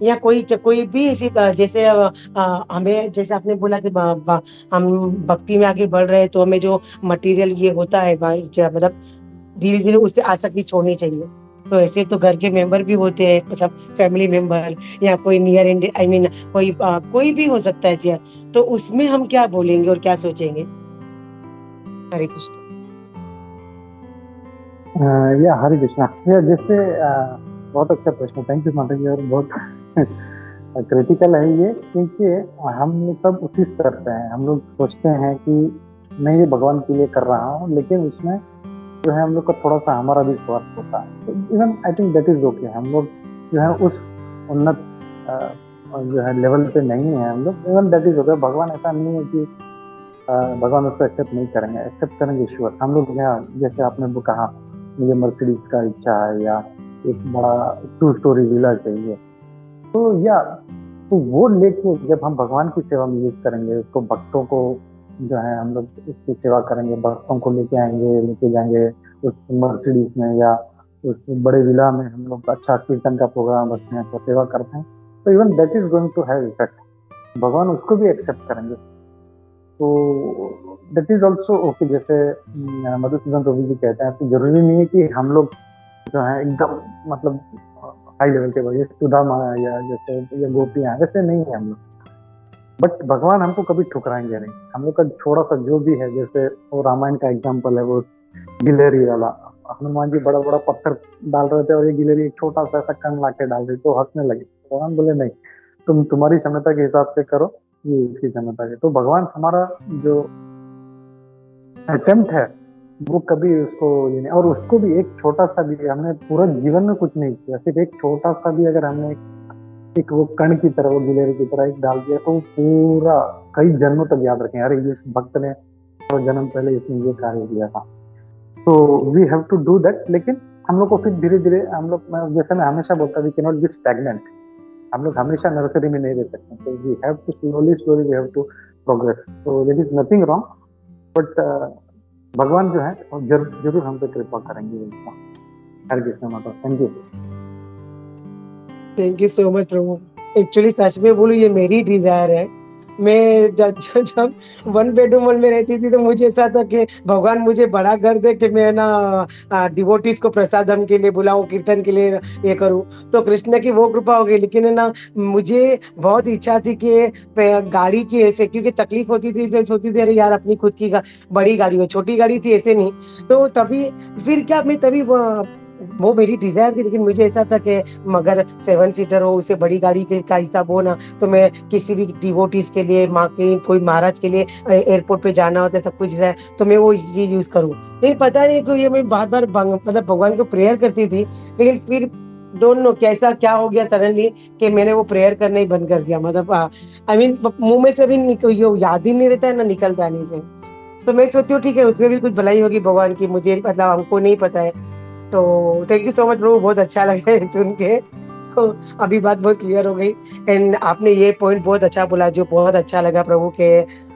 या कोई भी ऐसी जैसे हमें जैसे आपने बोला कि हम भक्ति में आगे बढ़ रहे हैं तो हमें जो मटेरियल ये होता है मतलब धीरे धीरे उससे आसक्ति छोड़नी चाहिए। तो ऐसे तो घर के मेंबर भी होते हैं, मतलब फैमिली मेंबर या कोई नियर एंड आई मीन कोई भी हो सकता है। तो उसमें हम क्या बोलेंगे और क्या सोचेंगे? हरे कृष्ण। या हरे कृष्णा। या जैसे बहुत अच्छा प्रश्न, थैंक यू माता जी। और बहुत क्रिटिकल है ये, क्योंकि हम सब उसी स्तर पे हैं। हम लोग सोचते हैं कि मैं ये भगवान के लिए कर रहा हूँ, लेकिन उसमें जो है हम लोग का थोड़ा सा हमारा भी स्वार्थ होता है। तो even I think that is okay. हम लोग जो है उस उन्नत जो है लेवल पे नहीं है हम लोग, इवन दैट इज ओके। भगवान ऐसा नहीं है कि भगवान उसको एक्सेप्ट नहीं करेंगे, एक्सेप्ट करेंगे ईश्वर। हम लोग यहाँ जैसे आपने वो कहा मुझे मर्सिडीज का इच्छा है या एक बड़ा 2 स्टोरी विला चाहिए, तो या तो वो लेके जब हम भगवान की सेवा में यूज करेंगे उसको, भक्तों को जो है हम लोग उसकी सेवा करेंगे, भक्तों को लेके आएंगे, लेके जाएंगे उस मर्सिडीज में या उस बड़े विला में, हम लोग अच्छा कीर्तन का प्रोग्राम रखते हैं तो सेवा करते हैं, तो even that is going to have effect. भगवान उसको भी एक्सेप्ट करेंगे। तो दैट इज ऑल्सो ओके। जैसे मधुसूदन प्रभु जी कहते हैं, तो जरूरी नहीं है कि हम लोग जो है एकदम मतलब हाई लेवल के जैसे सुदामा या जैसे या गोपियां, वैसे नहीं है हम लोग। बट भगवान हमको कभी ठुकराएंगे नहीं। हम लोग का थोड़ा सा जो भी है, जैसे वो रामायण का एग्जाम्पल है, वो गिलहरी वाला, हनुमान जी बड़ा बड़ा पत्थर डाल रहे थे और ये गिलहरी एक छोटा सा ऐसा कण ला के डाल रही, तो हंसने लगे। भगवान बोले नहीं, तुम तुम्हारी क्षमता के हिसाब से करो, ये इसकी क्षमता है। तो भगवान हमारा जो अटेम्प्ट है वो कभी उसको ये नहीं, और उसको भी एक छोटा सा भी, हमने पूरा जीवन में कुछ नहीं किया, सिर्फ एक छोटा सा भी अगर हमने एक वो कण की तरह, वो गिलहरी की तरह एक डाल दिया, तो वो पूरा कई जन्मों तक याद रखें, अरे ये भक्त ने 100 जन्म पहले इसने ये कार्य किया था। तो we have to do that. लेकिन हम लोग को फिर धीरे धीरे हम लोग, जैसे मैं हमेशा बोलता हूँ, we can not be stagnant. हम लोग हमेशा नर्सरी में नहीं रह सकते, तो we have to slowly slowly we have to progress. तो there is nothing wrong, but भगवान जो है वो जरूर हम पे कृपा करेंगे। हरे कृष्ण माता, thank you. Thank you so much प्रभु। एक्चुअली सच में बोलूं, ये मेरी डिजायर है। मैं जब 1 बेडरूम हॉल में रहती थी, तो मुझे ऐसा था कि भगवान मुझे बड़ा घर दे कि मैं ना डिवोटीज को प्रसादम के लिए बुलाऊं, कीर्तन के लिए ये करूं। तो कृष्ण की वो कृपा हो गई। लेकिन है ना, मुझे बहुत इच्छा थी कि गाड़ी की ऐसे, क्योंकि तकलीफ होती थी, फिर सोचती थी अरे यार अपनी खुद की बड़ी गाड़ी हो, छोटी गाड़ी थी ऐसे नहीं। तो तभी फिर क्या, मैं तभी वो मेरी डिजायर थी। लेकिन मुझे ऐसा था कि मगर 7 सीटर हो, उसे बड़ी गाड़ी का हिसाब हो ना, तो मैं किसी भी डिवोटीज के लिए, माँ के कोई महाराज के लिए एयरपोर्ट पे जाना होता है, सब कुछ है, तो मैं वो चीज यूज करूँ। लेकिन पता नहीं क्यों ये मैं बार बार मतलब भगवान को प्रेयर करती थी, लेकिन फिर डोंट नो कैसा क्या हो गया सडनली कि मैंने वो प्रेयर करना ही बंद कर दिया। मतलब आई मीन मुंह में से भी ये याद ही नहीं रहता है ना, निकलता नहीं से। तो मैं सोचती हूँ ठीक है, उसमें भी कुछ भलाई होगी भगवान की, मुझे मतलब हमको नहीं पता है। तो थैंक यू सो मच प्रभु, बहुत अच्छा लगा है सुन के। तो अभी बात बहुत क्लियर हो गई। एंड आपने ये पॉइंट बहुत अच्छा बोला, जो बहुत अच्छा लगा प्रभु के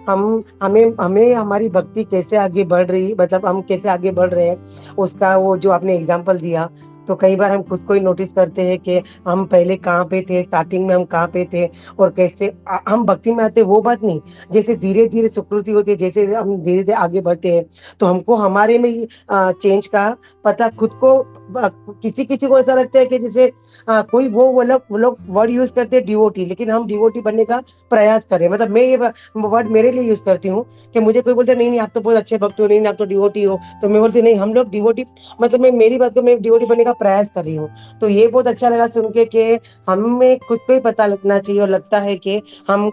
हमें हमें हमारी भक्ति कैसे आगे बढ़ रही, मतलब हम कैसे आगे बढ़ रहे हैं, उसका वो जो आपने एग्जांपल दिया। तो कई बार हम खुद को ही नोटिस करते हैं कि हम पहले कहाँ पे थे, स्टार्टिंग में हम कहाँ पे थे, और कैसे हम भक्ति में आते, वो बात नहीं। जैसे धीरे धीरे सुकृति होती है, जैसे हम धीरे धीरे आगे बढ़ते हैं, तो हमको हमारे में ही चेंज का पता खुद को। किसी किसी को ऐसा लगता है कि जैसे कोई वो लोग वर्ड यूज करते हैं डिवोटी, लेकिन हम डिवोटी बनने का प्रयास करें। मतलब मैं ये वर्ड मेरे लिए यूज करती हूँ कि मुझे कोई बोलते नहीं नहीं आप तो बहुत अच्छे भक्त हो, नहीं नहीं आप तो डिवोटी हो, तो मैं बोलती नहीं हम लोग डिवोटी, मतलब मैं मेरी बात को मैं डिवोटी बनने का प्रयास कर रही हूँ। तो ये बहुत अच्छा लगा सुन के कि हमें खुद को ही पता लगना चाहिए, और लगता है कि हम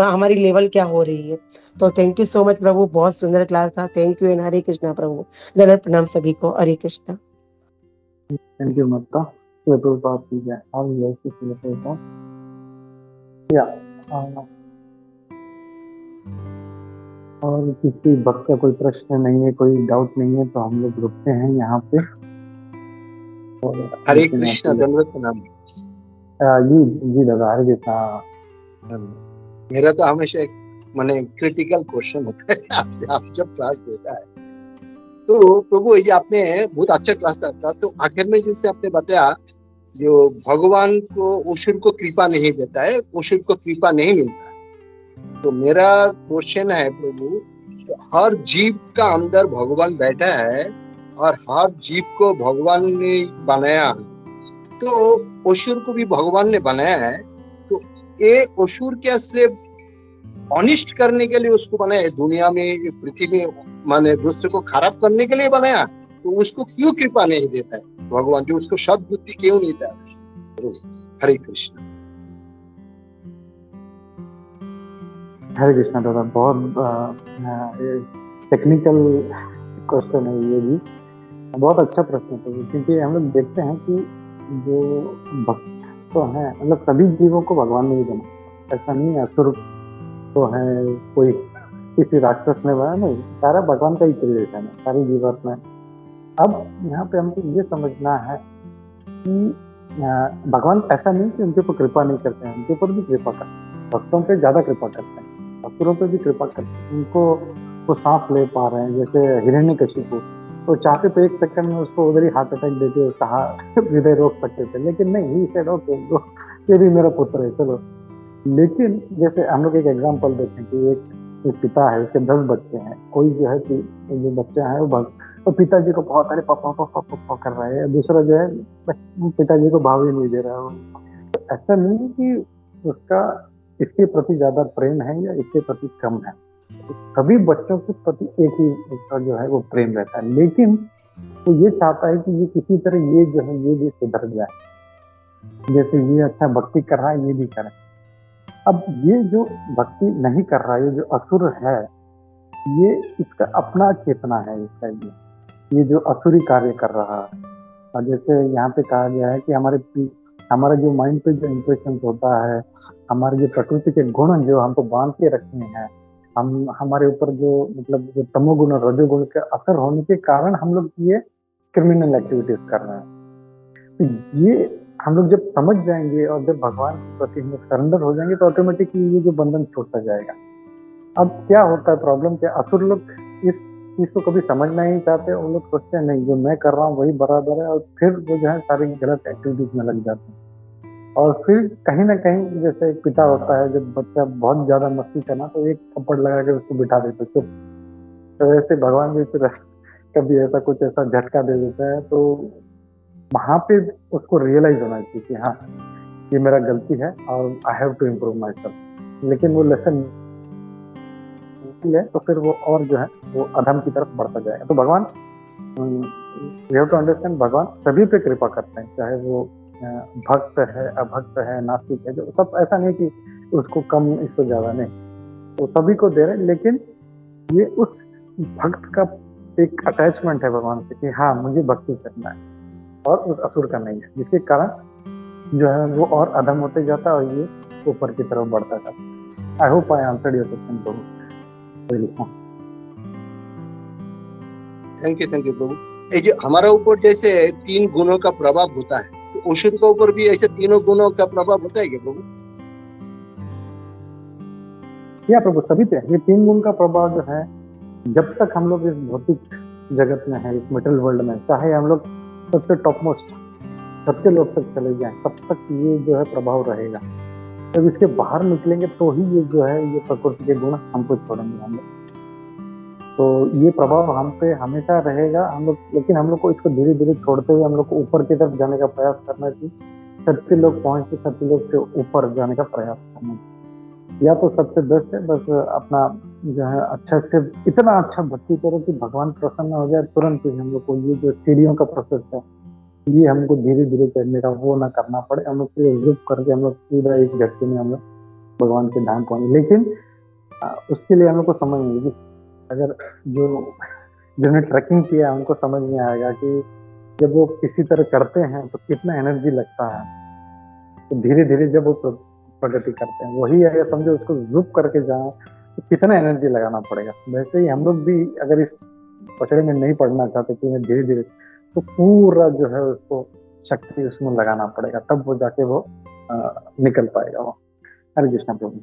हमारी लेवल क्या हो रही है। तो थैंक यू सो मच प्रभु, बहुत सुंदर क्लास था। थैंक यू एंड हरे कृष्णा प्रभु। धन्यवाद, प्रणाम सभी को, हरे कृष्णा। थैंक यू माता। बात की जाए और या और किसी भक्त का कोई प्रश्न नहीं है, कोई डाउट नहीं है, तो हम लोग रुकते हैं यहाँ पे। हरे कृष्णा, धन्यवाद, प्रणाम। जी जी दादा, हरे कृष्णा। मेरा तो हमेशा एक माने क्रिटिकल क्वेश्चन होता है आपसे, आप जब क्लास देता है तो प्रभु ये आपने बहुत अच्छा क्लास था। तो आखिर में जैसे आपने बताया, जो भगवान को असुर को कृपा नहीं देता है, असुर को कृपा नहीं मिलता। तो मेरा क्वेश्चन है प्रभु, हर जीव का अंदर भगवान बैठा है और हर जीव को भगवान ने बनाया है, तो असुर को भी भगवान ने बनाया है। तो ये असुर क्या सिर्फ अनिष्ट करने के लिए उसको बनाया है, दुनिया में इस पृथ्वी में माने दूसरे को खराब करने के लिए बनाया? तो उसको क्यों कृपा नहीं देता है भगवान, जो उसको सद्बुद्धि क्यों नहीं देता है? हरे कृष्ण। हरे कृष्णा दादा, बहुत टेक्निकल क्वेश्चन है ये भी, बहुत अच्छा प्रश्न है। क्योंकि हम लोग देखते हैं कि जो भक्त तो है, मतलब सभी जीवों को भगवान ने ही बना, ऐसा नहीं है असुर तो है कोई किसी राक्षस ने बनाया, नहीं, सारा भगवान का ही क्रिएशन है, सारी जीवात्मा। अब यहाँ पे हमको ये समझना है कि भगवान ऐसा नहीं कि उनके ऊपर कृपा नहीं करते हैं, उनके ऊपर भी कृपा करते हैं, भक्तों पे ज्यादा कृपा करते हैं, असुरों पे भी कृपा करते हैं। उनको वो सांस ले पा रहे हैं, जैसे हिरण्यकशिपु, तो चाहते तो 1 सेकंड में उसको उधर ही हार्ट अटैक देके हृदय रोक सकते थे, लेकिन नहीं, ही सेड ओके ये भी मेरा पुत्र है, चलो। लेकिन जैसे हम लोग एक एग्जांपल देखें कि एक पिता है, उसके 10 बच्चे हैं, कोई जो है कि जो बच्चा है वो पिताजी को बहुत अरे पापा पापा पापा कर रहा है, दूसरा जो है पिताजी को भाव ही नहीं दे रहा है। तो ऐसा नहीं है कि उसका इसके प्रति ज्यादा प्रेम है या इसके प्रति कम है, सभी बच्चों के प्रति एक ही उसका जो है वो प्रेम रहता है, लेकिन वो ये चाहता है कि ये किसी तरह ये जो है ये भी सुधर जाए, जैसे ये अच्छा भक्ति कर रहा है ये भी करे। अब ये जो भक्ति नहीं कर रहा है, ये जो असुर है, ये इसका अपना चेतना है, इसका ये जो असुरी कार्य कर रहा है। और जैसे यहाँ पे कहा गया है कि हमारा जो माइंड पे जो इम्प्रेशन होता है, हमारे जो प्रकृति के गुण जो हमको बांध के रखे हैं, हमारे ऊपर जो मतलब जो तमोगुण और रजोगुण के असर होने के कारण हम लोग ये क्रिमिनल एक्टिविटीज कर रहे हैं। तो ये हम लोग जब समझ जाएंगे और जब भगवान के प्रति हम लोग सरेंडर हो जाएंगे तो ऑटोमेटिकली ये जो बंधन छूटता जाएगा। अब क्या होता है प्रॉब्लम क्या, असुर लोग इस चीज को कभी समझना ही नहीं चाहते, वो लोग सोचते हैं नहीं जो मैं कर रहा हूँ वही बराबर है, और फिर वो जो है सारी गलत एक्टिविटीज में लग जाते हैं। और फिर कहीं ना कहीं जैसे एक पिता होता है, जब बच्चा बहुत ज्यादा मस्ती करना तो एक थप्पड़ लगा के उसको बिठा देते चुप, तो वैसे भगवान भी फिर कभी ऐसा कुछ ऐसा झटका दे देता है, तो वहां पे उसको रियलाइज होना चाहिए कि हाँ ये मेरा गलती है और I have to improve myself. लेकिन वो लेसन ले तो फिर वो और जो है वो अधम की तरफ बढ़ता जाएगा। तो भगवान यू हैव टू अंडरस्टैंड, भगवान सभी पे कृपा करते हैं, चाहे वो भक्त है अभक्त है नास्तिक है, जो सब ऐसा नहीं कि उसको कम इसको ज्यादा नहीं, तो सभी को दे रहे। लेकिन ये उस भक्त का एक अटैचमेंट है भगवान से कि हाँ मुझे भक्ति करना है, और उस असुर का नहीं है, जिसके कारण जो है वो और अधम होते जाता है और ये ऊपर की तरफ बढ़ता जाता है। I hope I answered your question प्रभु। थैंक यू प्रभु। ये जो हमारा ऊपर जैसे 3 गुणों का प्रभाव होता है, तो असुर के ऊपर भी ऐसे 3 गुणों का प्रभाव होता है क्या प्रभु? या प्रभु सभी पे ये 3 गुण का प्रभाव जो है, जब तक हम लोग इस भौतिक जगत में है, इस मटेरियल वर्ल्ड में, चाहे हम लोग सबसे टॉप मोस्ट सबके लोग तक चले जाएं, तब तक ये जो है प्रभाव रहेगा। जब इसके बाहर निकलेंगे तो ही ये जो है ये प्रकृति के गुण हमको छोड़ेंगे हम लोग, तो ये प्रभाव हम पे हमेशा रहेगा हम लोग। लेकिन हम लोग को इसको धीरे धीरे छोड़ते हुए हम लोग को ऊपर की तरफ जाने का प्रयास करना चाहिए, सत्य लोग पहुंच के सत्य लोग से ऊपर जाने का प्रयास करना चाहिए। या तो सबसे बेस्ट है बस अपना जो है अच्छा से इतना अच्छा भक्ति करो कि भगवान प्रसन्न हो जाए, तुरंत ही हम लोग को ये जो सीढ़ियों का प्रोसेस है ये हमको धीरे धीरे चढ़ने का वो ना करना पड़े, हम लोग ग्रुप करके हम लोग पूरा एक झटके में हम लोग भगवान के धाम पहुंचे। लेकिन उसके लिए हम लोग को समझ नहीं कि अगर जिन्होंने ट्रैकिंग किया उनको समझ में आएगा कि जब वो किसी तरह चढ़ते हैं तो कितना एनर्जी लगता है, तो धीरे धीरे जब वो प्रगति करते हैं वही अगर समझो उसको ग्रुप करके जाए तो कितना एनर्जी लगाना पड़ेगा। वैसे ही हम लोग भी अगर इस पचड़े में नहीं पड़ना चाहते कि धीरे धीरे, तो पूरा जो है उसको शक्ति उसमें लगाना पड़ेगा, तब वो जाके वो निकल पाएगा वो। हरे कृष्णा प्रभु।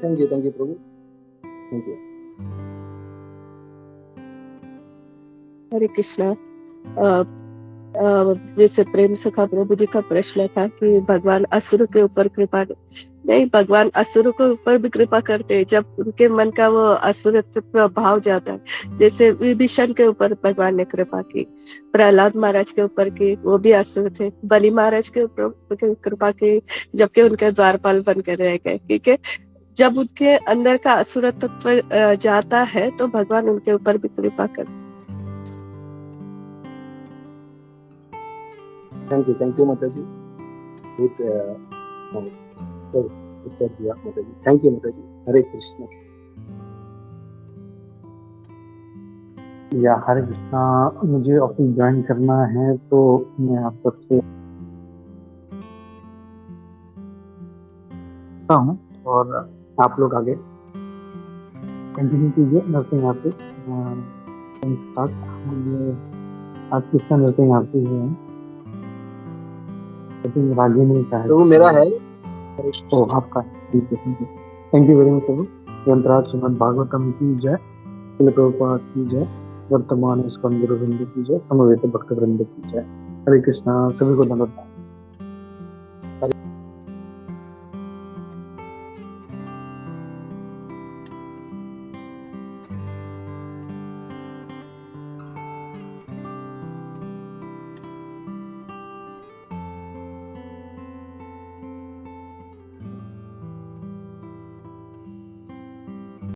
थैंक यू प्रभु, थैंक यू। हरे कृष्णा। जैसे प्रेम सखा प्रभु जी का प्रश्न था कि भगवान असुर के ऊपर कृपा नहीं, भगवान असुर के ऊपर भी कृपा करते हैं जब उनके मन का वो असुरत्व भाव जाता है। जैसे विभीषण के ऊपर भगवान ने कृपा की, प्रहलाद महाराज के ऊपर की, वो भी असुर थे। बलि महाराज के ऊपर कृपा की जबकि उनके द्वारपाल बनकर रह गए, क्योंकि जब उनके अंदर का असुरत्व जाता है तो भगवान उनके ऊपर भी कृपा करते। थैंक यू माता जी, बहुत उत्तर दिया माता जी। थैंक यू माता जी। हरे कृष्णा। या हरे कृष्णा। मुझे ऑफिस ज्वाइन करना है तो मैं आप सबसे हूँ और आप लोग आगे कंटिन्यू कीजिए नर्सिंग आरती स्टार्ट। आज किसका नर्सिंग आरती है? रागिनी का है। तो मेरा है। ओ आपका, ठीक है, थैंक यू वेरी मच प्रभु। यंत्राज श्रीमद् भागवतम की जय, श्रील प्रभुपाद की जय, वर्तमान स्कंद गुरु वृंद की जय, समवेत भक्त वृंद की जय। हरे कृष्णा। सभी को धन्यवाद।